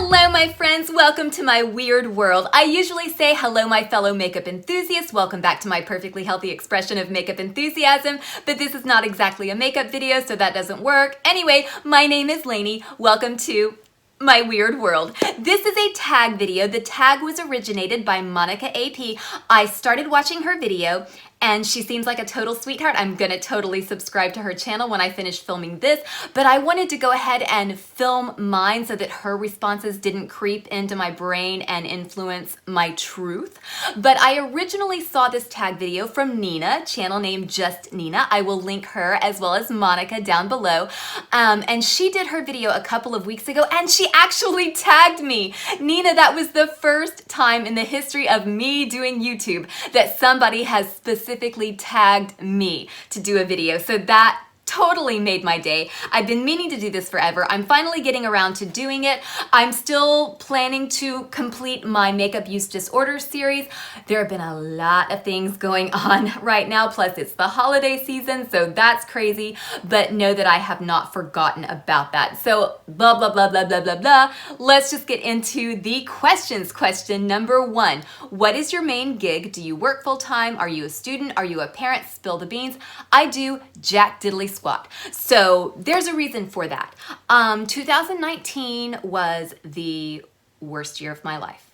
Hello my friends, welcome to my weird world. I usually say hello my fellow makeup enthusiasts, welcome back to my perfectly healthy expression of makeup enthusiasm, but this is not exactly a makeup video so that doesn't work. Anyway, my name is Lainey, welcome to my weird world. This is a tag video. The tag was originated by Monica AP. I started watching her video and she seems like a total sweetheart. I'm gonna totally subscribe to her channel when I finish filming this, but I wanted to go ahead and film mine so that her responses didn't creep into my brain and influence my truth. But I originally saw this tag video from Nina, channel name Just Nina. I will link her as well as Monica down below. And she did her video a couple of weeks ago and she actually tagged me. Nina, that was the first time in the history of me doing YouTube that somebody has specifically tagged me to do a video. So that totally made my day. I've been meaning to do this forever. I'm finally getting around to doing it. I'm still planning to complete my makeup use disorder series. There have been a lot of things going on right now, plus it's the holiday season, so that's crazy, but know that I have not forgotten about that. So blah, blah, blah, blah, blah, blah, blah. Let's just get into the questions. Question number 1. What is your main gig? Do you work full-time? Are you a student? Are you a parent? Spill the beans. I do jack diddly squat. So there's a reason for that. 2019 was the worst year of my life.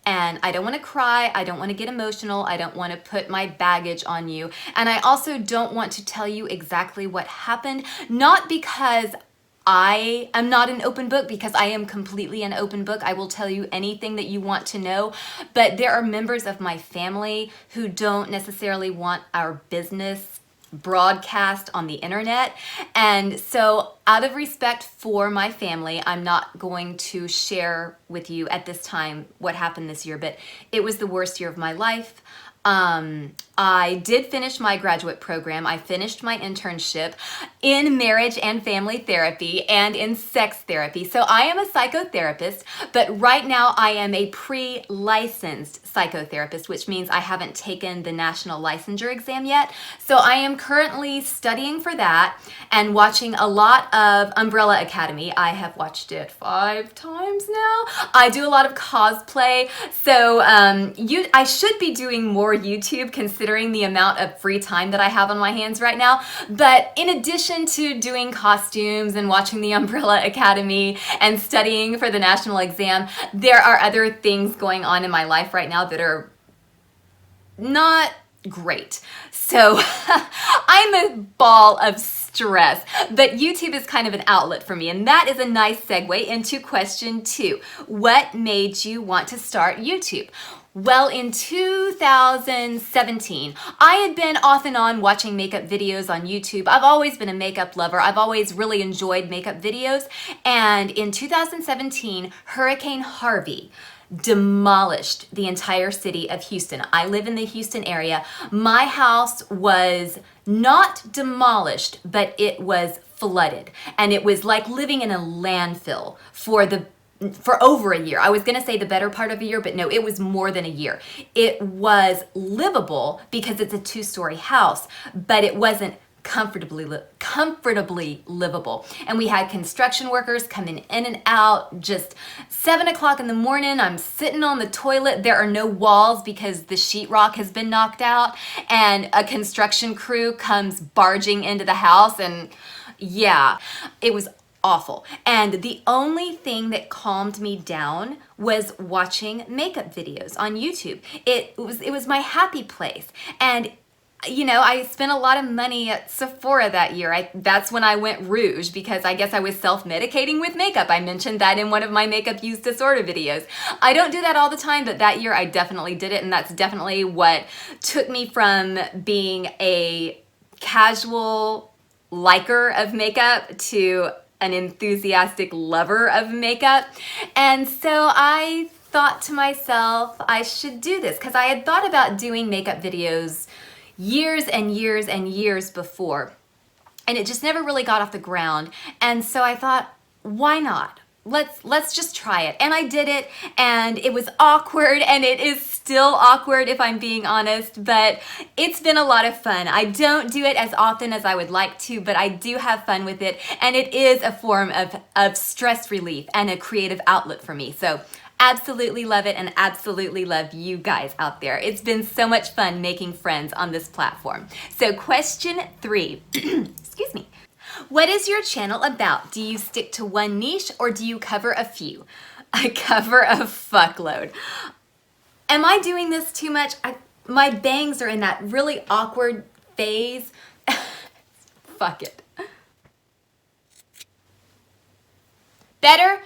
And I don't want to cry, I don't want to get emotional, I don't want to put my baggage on you, and I also don't want to tell you exactly what happened, not because I am not an open book, because I am completely an open book. I will tell you anything that you want to know, but there are members of my family who don't necessarily want our business broadcast on the internet, and so out of respect for my family, I'm not going to share with you at this time what happened this year, but it was the worst year of my life. I did finish my graduate program. I finished my internship in marriage and family therapy and in sex therapy. So I am a psychotherapist, but right now I am a pre-licensed psychotherapist, which means I haven't taken the national licensure exam yet. So I am currently studying for that and watching a lot of Umbrella Academy. I have watched it 5 times now. I do a lot of cosplay. So I should be doing more YouTube considering the amount of free time that I have on my hands right now. But in addition to doing costumes and watching the Umbrella Academy and studying for the national exam, there are other things going on in my life right now that are not great. So I'm a ball of stress, but YouTube is kind of an outlet for me, and that is a nice segue into question 2. What made you want to start YouTube? Well, in 2017, I had been off and on watching makeup videos on YouTube. I've always been a makeup lover. I've always really enjoyed makeup videos. And in 2017, Hurricane Harvey demolished the entire city of Houston. I live in the Houston area. My house was not demolished, but it was flooded. And it was like living in a landfill for over a year. I was going to say the better part of a year, but no, it was more than a year. It was livable because it's a 2-story house, but it wasn't comfortably livable. And we had construction workers coming in and out, just 7 o'clock in the morning. I'm sitting on the toilet. There are no walls because the sheetrock has been knocked out, and a construction crew comes barging into the house, and yeah, it was awful. And the only thing that calmed me down was watching makeup videos on YouTube. It was my happy place. And you know, I spent a lot of money at Sephora that year. That's when I went rouge because I guess I was self-medicating with makeup. I mentioned that in one of my makeup use disorder videos. I don't do that all the time, but that year I definitely did it, and that's definitely what took me from being a casual liker of makeup to an enthusiastic lover of makeup. And so I thought to myself, I should do this because I had thought about doing makeup videos years and years and years before, and it just never really got off the ground. And so I thought, why not? let's just try it. And I did it, and it was awkward, and it is still awkward if I'm being honest, but it's been a lot of fun. I don't do it as often as I would like to, but I do have fun with it, and it is a form of stress relief and a creative outlet for me. So absolutely love it, and absolutely love you guys out there. It's been so much fun making friends on this platform. So question 3, excuse me. What is your channel about? Do you stick to one niche or do you cover a few? I cover a fuckload. Am I doing this too much? My bangs are in that really awkward phase. Fuck it. Better?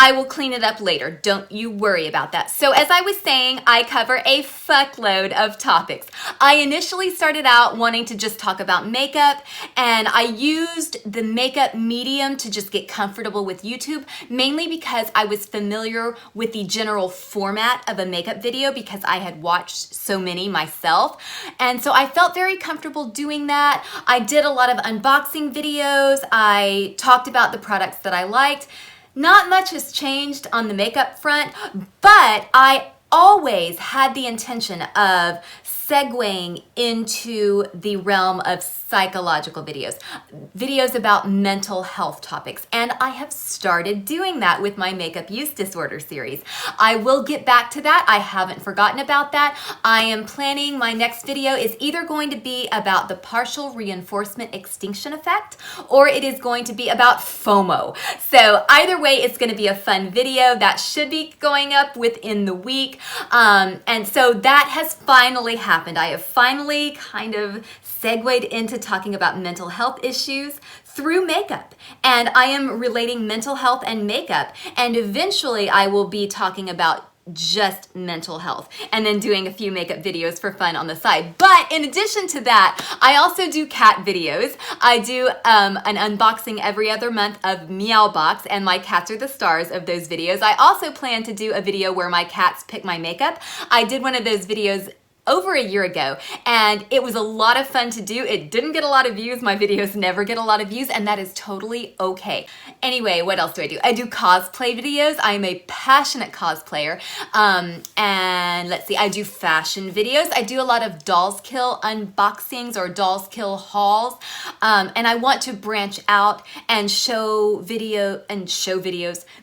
I will clean it up later. Don't you worry about that. So as I was saying, I cover a fuckload of topics. I initially started out wanting to just talk about makeup, and I used the makeup medium to just get comfortable with YouTube, mainly because I was familiar with the general format of a makeup video because I had watched so many myself. And so I felt very comfortable doing that. I did a lot of unboxing videos. I talked about the products that I liked. Not much has changed on the makeup front, but I always had the intention of segueing into the realm of psychological videos about mental health topics, and I have started doing that with my makeup use disorder series. I will get back to that. I haven't forgotten about that. I am planning my next video is either going to be about the partial reinforcement extinction effect, or it is going to be about FOMO. So either way, it's going to be a fun video that should be going up within the week. And so that has finally happened. I have finally kind of segued into talking about mental health issues through makeup. And I am relating mental health and makeup. And eventually I will be talking about just mental health and then doing a few makeup videos for fun on the side. But in addition to that, I also do cat videos. I do an unboxing every other month of Meowbox, and my cats are the stars of those videos. I also plan to do a video where my cats pick my makeup. I did one of those videos over a year ago, and it was a lot of fun to do. It didn't get a lot of views. My videos never get a lot of views, and that is totally okay. Anyway, what else do? I do cosplay videos. I am a passionate cosplayer. And let's see, I do fashion videos. I do a lot of Dolls Kill unboxings or Dolls Kill hauls. And I want to branch out and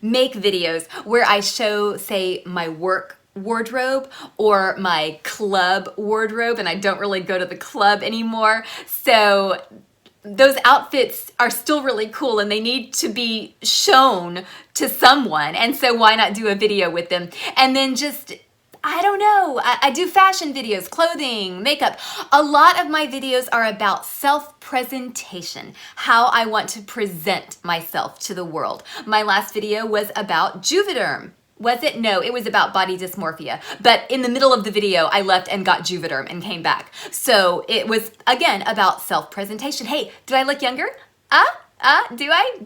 make videos where I show, say, my work wardrobe or my club wardrobe, and I don't really go to the club anymore. So those outfits are still really cool and they need to be shown to someone. And so why not do a video with them? And then just, I don't know, I do fashion videos, clothing, makeup. A lot of my videos are about self-presentation, how I want to present myself to the world. My last video was about Juvederm. Was it? No, it was about body dysmorphia. But in the middle of the video, I left and got Juvederm and came back. So it was, again, about self-presentation. Hey, do I look younger? Do I?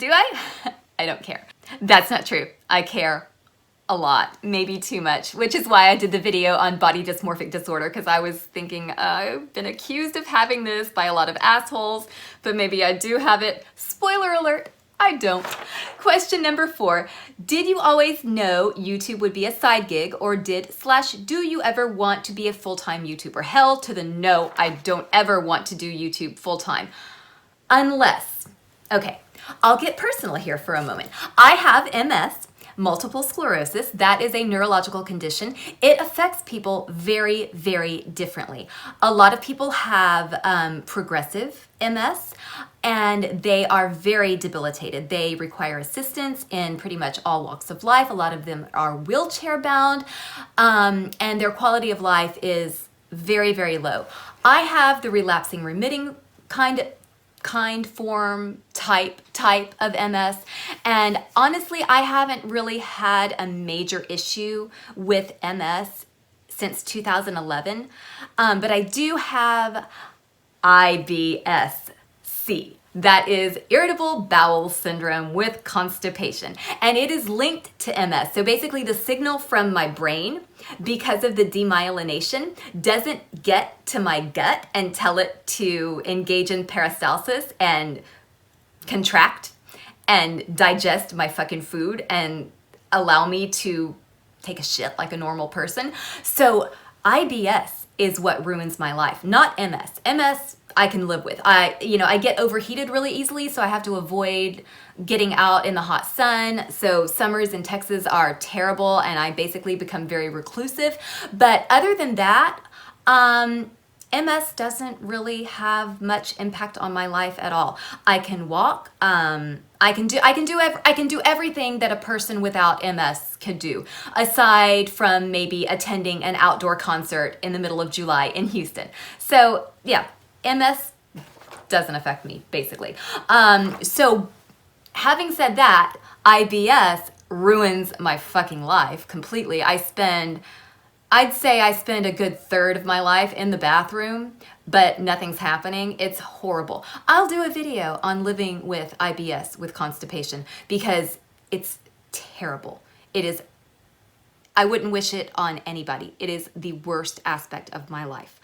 I don't care. That's not true. I care a lot, maybe too much, which is why I did the video on body dysmorphic disorder, because I was thinking I've been accused of having this by a lot of assholes, but maybe I do have it. Spoiler alert. I don't. Question number 4. Did you always know YouTube would be a side gig, or do you ever want to be a full-time YouTuber? Hell to the no, I don't ever want to do YouTube full-time. Unless, okay, I'll get personal here for a moment. I have MS, multiple sclerosis. That is a neurological condition. It affects people very, very differently. A lot of people have progressive MS, and they are very debilitated. They require assistance in pretty much all walks of life. A lot of them are wheelchair bound, and their quality of life is very, very low. I have the relapsing remitting kind form type of MS, and honestly I haven't really had a major issue with MS since 2011, but I do have IBS-C. That is irritable bowel syndrome with constipation, and it is linked to MS. So basically the signal from my brain, because of the demyelination, doesn't get to my gut and tell it to engage in peristalsis and contract. and digest my fucking food and allow me to take a shit like a normal person. So IBS is what ruins my life, not MS. MS I can live with. I get overheated really easily, so I have to avoid getting out in the hot sun. So summers in Texas are terrible, and I basically become very reclusive. But other than that, MS doesn't really have much impact on my life at all. I can walk. I can do everything that a person without MS could do, aside from maybe attending an outdoor concert in the middle of July in Houston. So yeah, MS doesn't affect me basically. So having said that, IBS ruins my fucking life completely. I'd say I spend a good third of my life in the bathroom, but nothing's happening. It's horrible. I'll do a video on living with IBS, with constipation, because it's terrible. I wouldn't wish it on anybody. It is the worst aspect of my life.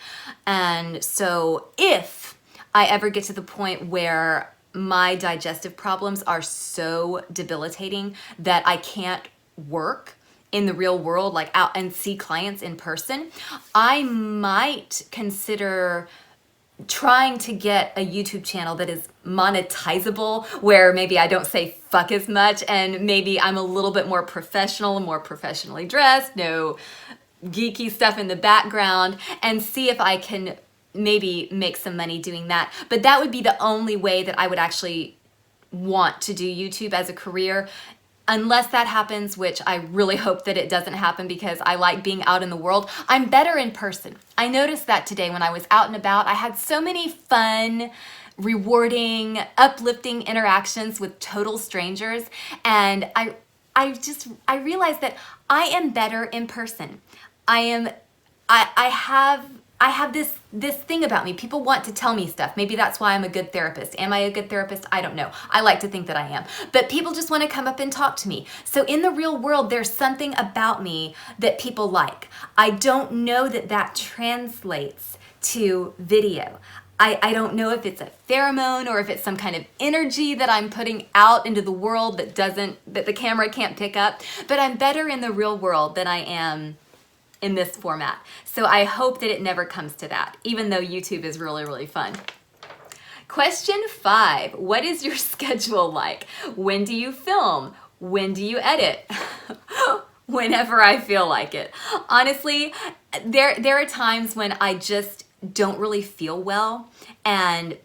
And so if I ever get to the point where my digestive problems are so debilitating that I can't work in the real world, like out and see clients in person, I might consider trying to get a YouTube channel that is monetizable, where maybe I don't say fuck as much, and maybe I'm a little bit more professional, more professionally dressed, no geeky stuff in the background, and see if I can maybe make some money doing that. But that would be the only way that I would actually want to do YouTube as a career. Unless that happens, which I really hope that it doesn't happen, because I like being out in the world. I'm better in person. I noticed that today when I was out and about. I had so many fun, rewarding, uplifting interactions with total strangers. And I realized that I am better in person. I have this thing about me. People want to tell me stuff. Maybe that's why I'm a good therapist. Am I a good therapist? I don't know. I like to think that I am. But people just want to come up and talk to me. So in the real world, there's something about me that people like. I don't know that that translates to video. I don't know if it's a pheromone or if it's some kind of energy that I'm putting out into the world that the camera can't pick up. But I'm better in the real world than I am in this format. So I hope that it never comes to that, even though YouTube is really, really fun. Question 5, what is your schedule like? When do you film? When do you edit? Whenever I feel like it. Honestly, there are times when I just don't really feel well, and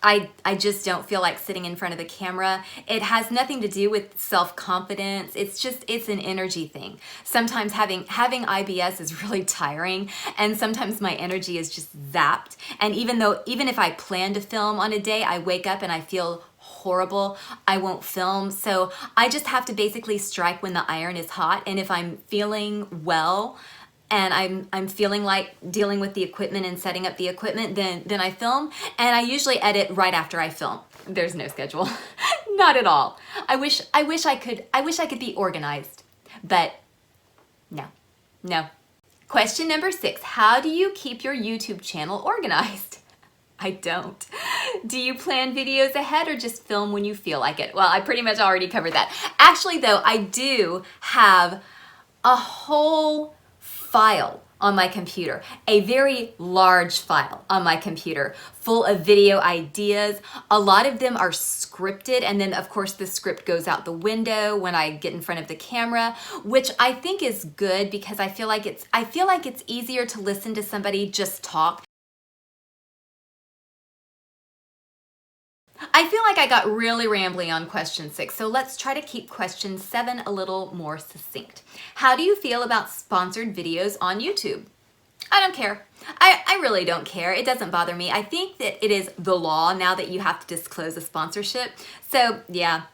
I just don't feel like sitting in front of the camera. It has nothing to do with self-confidence. It's an energy thing. Sometimes having IBS is really tiring, and sometimes my energy is just zapped. And even if I plan to film on a day, I wake up and I feel horrible, I won't film. So I just have to basically strike when the iron is hot. And if I'm feeling well, and I'm feeling like dealing with the equipment and setting up the equipment, then I film, and I usually edit right after I film. There's no schedule. Not at all. I wish I could be organized, but no. Question number 6, how do you keep your YouTube channel organized? I don't. Do you plan videos ahead or just film when you feel like it? Well, I pretty much already covered that. Actually though, I do have a whole file on my computer, a very large file on my computer full of video ideas. A lot of them are scripted, and then of course the script goes out the window when I get in front of the camera, which I think is good, because I feel like it's easier to listen to somebody just talk. I feel like I got really rambly on question 6, so let's try to keep question 7 a little more succinct. How do you feel about sponsored videos on YouTube? I don't care. I really don't care. It doesn't bother me. I think that it is the law now that you have to disclose a sponsorship. So yeah,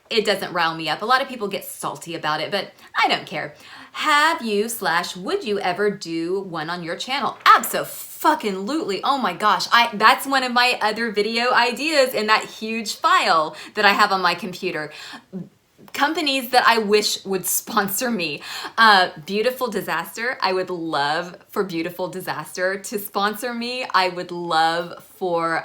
it doesn't rile me up. A lot of people get salty about it, but I don't care. Have you / would you ever do one on your channel? Abso-fucking-lutely. Oh my gosh. That's one of my other video ideas in that huge file that I have on my computer. Companies that I wish would sponsor me. Beautiful Disaster. I would love for Beautiful Disaster to sponsor me. I would love for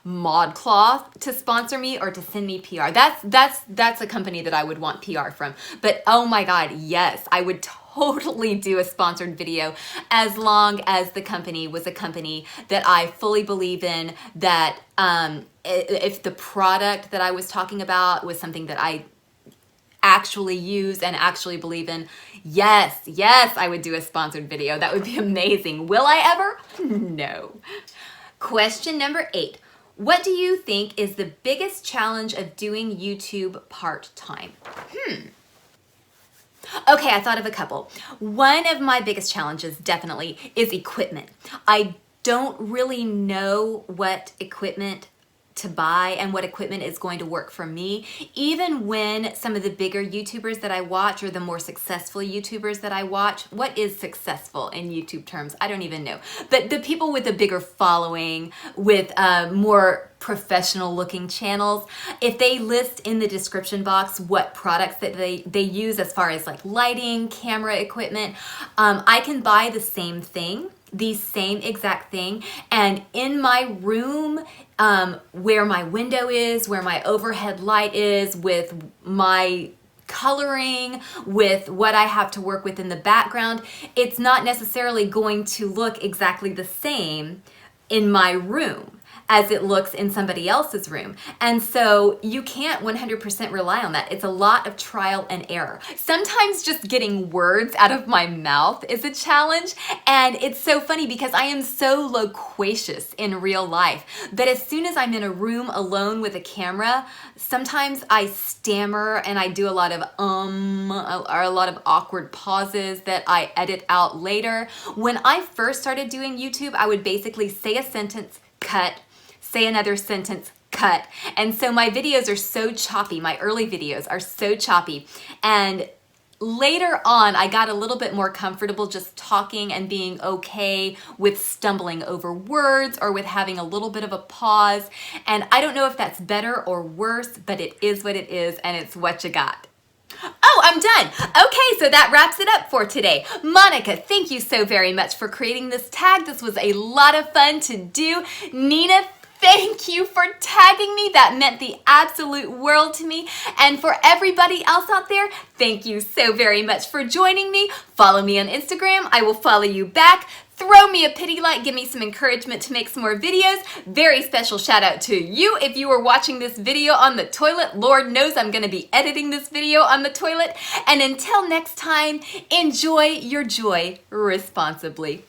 ModCloth to sponsor me or to send me PR. That's a company that I would want PR from. But oh my God, yes, I would totally do a sponsored video as long as the company was a company that I fully believe in, that if the product that I was talking about was something that I actually use and actually believe in, yes, I would do a sponsored video. That would be amazing. Will I ever? No. Question number 8. What do you think is the biggest challenge of doing YouTube part-time? Okay, I thought of a couple. One of my biggest challenges definitely is equipment. I don't really know what equipment to buy and what equipment is going to work for me. Even when some of the bigger YouTubers that I watch, or the more successful YouTubers that I watch, what is successful in YouTube terms? I don't even know. But the people with a bigger following, with more professional looking channels, if they list in the description box what products that they use as far as like lighting, camera equipment, I can buy the same thing, the same exact thing, and in my room, where my window is, where my overhead light is, with my coloring, with what I have to work with in the background, it's not necessarily going to look exactly the same in my room as it looks in somebody else's room. And so you can't 100% rely on that. It's a lot of trial and error. Sometimes just getting words out of my mouth is a challenge. And it's so funny because I am so loquacious in real life that as soon as I'm in a room alone with a camera, sometimes I stammer and I do a lot of or a lot of awkward pauses that I edit out later. When I first started doing YouTube, I would basically say a sentence, cut, say another sentence, cut. And so my videos are so choppy. My early videos are so choppy. And later on, I got a little bit more comfortable just talking and being okay with stumbling over words or with having a little bit of a pause. And I don't know if that's better or worse, but it is what it is, and it's what you got. Oh, I'm done. Okay, so that wraps it up for today. Monica, thank you so very much for creating this tag. This was a lot of fun to do. Nina, thank you for tagging me. That meant the absolute world to me. And for everybody else out there, thank you so very much for joining me. Follow me on Instagram. I will follow you back. Throw me a pity like, give me some encouragement to make some more videos. Very special shout out to you if you are watching this video on the toilet. Lord knows I'm gonna be editing this video on the toilet. And until next time, enjoy your joy responsibly.